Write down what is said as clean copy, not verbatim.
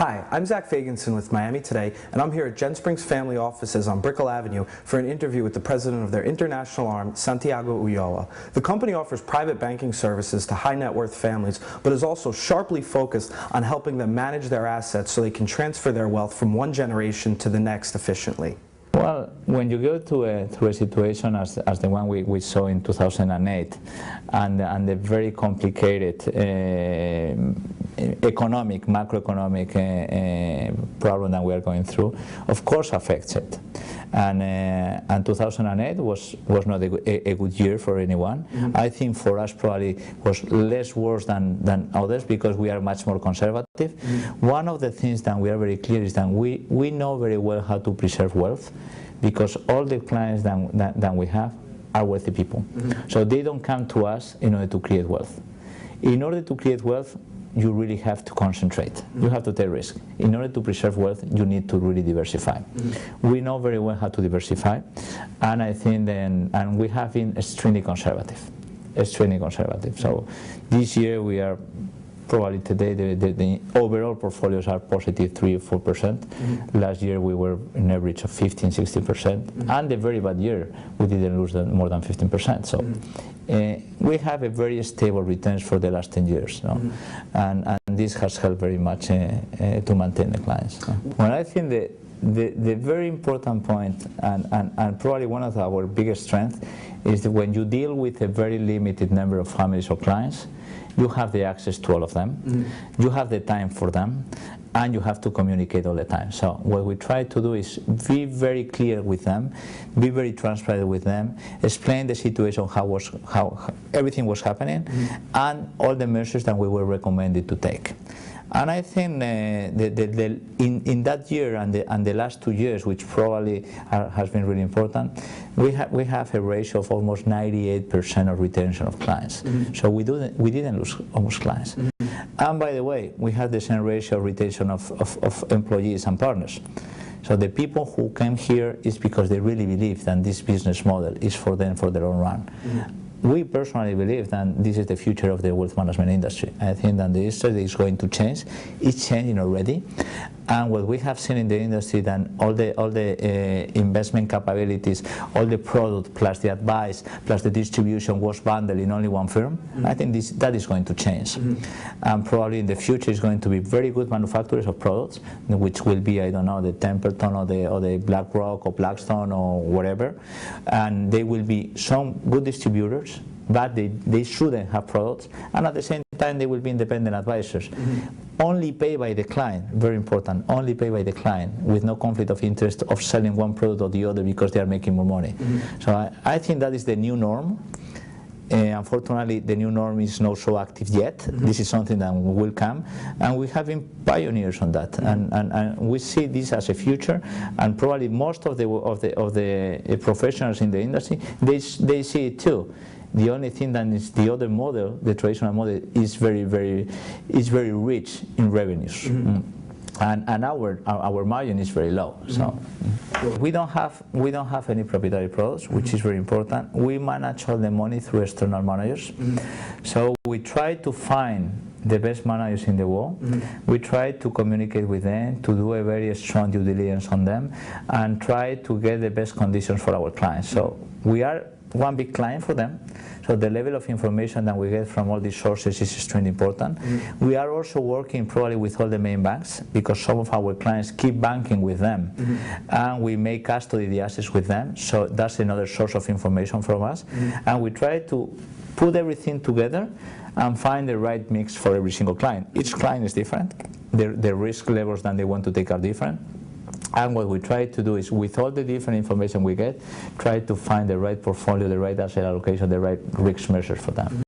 Hi, I'm Zach Fagenson with Miami Today, and I'm here at GenSpring's family offices on Brickell Avenue for an interview with the president of their international arm, Santiago Ulloa. The company offers private banking services to high net worth families, but is also sharply focused on helping them manage their assets so they can transfer their wealth from one generation to the next efficiently. Well, when you go through a situation as the one we saw in 2008 and the very complicated macroeconomic problem that we are going through, of course affects it. And 2008 was not a good year for anyone. Mm-hmm. I think for us probably was less worse than others because we are much more conservative. Mm-hmm. One of the things that we are very clear is that we know very well how to preserve wealth, because all the clients that we have are wealthy people. Mm-hmm. So they don't come to us in order to create wealth. In order to create wealth, you really have to concentrate. Mm-hmm. You have to take risk. In order to preserve wealth, you need to really diversify. Mm-hmm. We know very well how to diversify, and I think and we have been extremely conservative. So this year we are probably today the overall portfolios are positive 3 or 4%. Mm-hmm. Last year we were an average of 15-16%, mm-hmm. and the very bad year we didn't lose more than 15%. So mm-hmm. We have a very stable returns for the last 10 years, no? Mm-hmm. and this has helped very much to maintain the clients. Well, I think the very important point and probably one of our biggest strengths is that when you deal with a very limited number of families or clients, you have the access to all of them, mm-hmm. you have the time for them, and you have to communicate all the time. So what we try to do is be very clear with them, be very transparent with them, explain the situation, how everything was happening, mm-hmm. and all the measures that we were recommended to take. And I think in that year and the last 2 years, which probably has been really important, we have a ratio of almost 98% of retention of clients. Mm-hmm. So we didn't lose almost clients. Mm-hmm. And by the way, we have the same ratio of retention of employees and partners. So the people who came here is because they really believe that this business model is for them, for their own run. Mm-hmm. We personally believe that this is the future of the wealth management industry. I think that the industry is going to change. It's changing already. And what we have seen in the industry, that all the investment capabilities, all the product plus the advice plus the distribution was bundled in only one firm. Mm-hmm. I think that is going to change. Mm-hmm. And probably in the future is going to be very good manufacturers of products, which will be, I don't know, the Templeton or the BlackRock or Blackstone or whatever. And they will be some good distributors, but they shouldn't have products, and at the same time they will be independent advisors. Mm-hmm. Only pay by the client, very important, only pay by the client, with no conflict of interest of selling one product or the other because they are making more money. Mm-hmm. So I think that is the new norm. Unfortunately, the new norm is not so active yet. Mm-hmm. This is something that will come, and we have been pioneers on that. Mm-hmm. and we see this as a future, and probably most of the professionals in the industry, they see it too. The only thing that is the other model, the traditional model, is very rich in revenues. Mm-hmm. And our margin is very low. Mm-hmm. So we don't have any proprietary products, which mm-hmm. is very important. We manage all the money through external managers. Mm-hmm. So we try to find the best managers in the world. Mm-hmm. We try to communicate with them, to do a very strong due diligence on them, and try to get the best conditions for our clients. So we are one big client for them, so the level of information that we get from all these sources is extremely important. Mm-hmm. We are also working probably with all the main banks, because some of our clients keep banking with them, mm-hmm. and we may custody the assets with them, so that's another source of information from us. Mm-hmm. And we try to put everything together and find the right mix for every single client. Each client is different, the risk levels that they want to take are different. And what we try to do is, with all the different information we get, try to find the right portfolio, the right asset allocation, the right risk measures for them.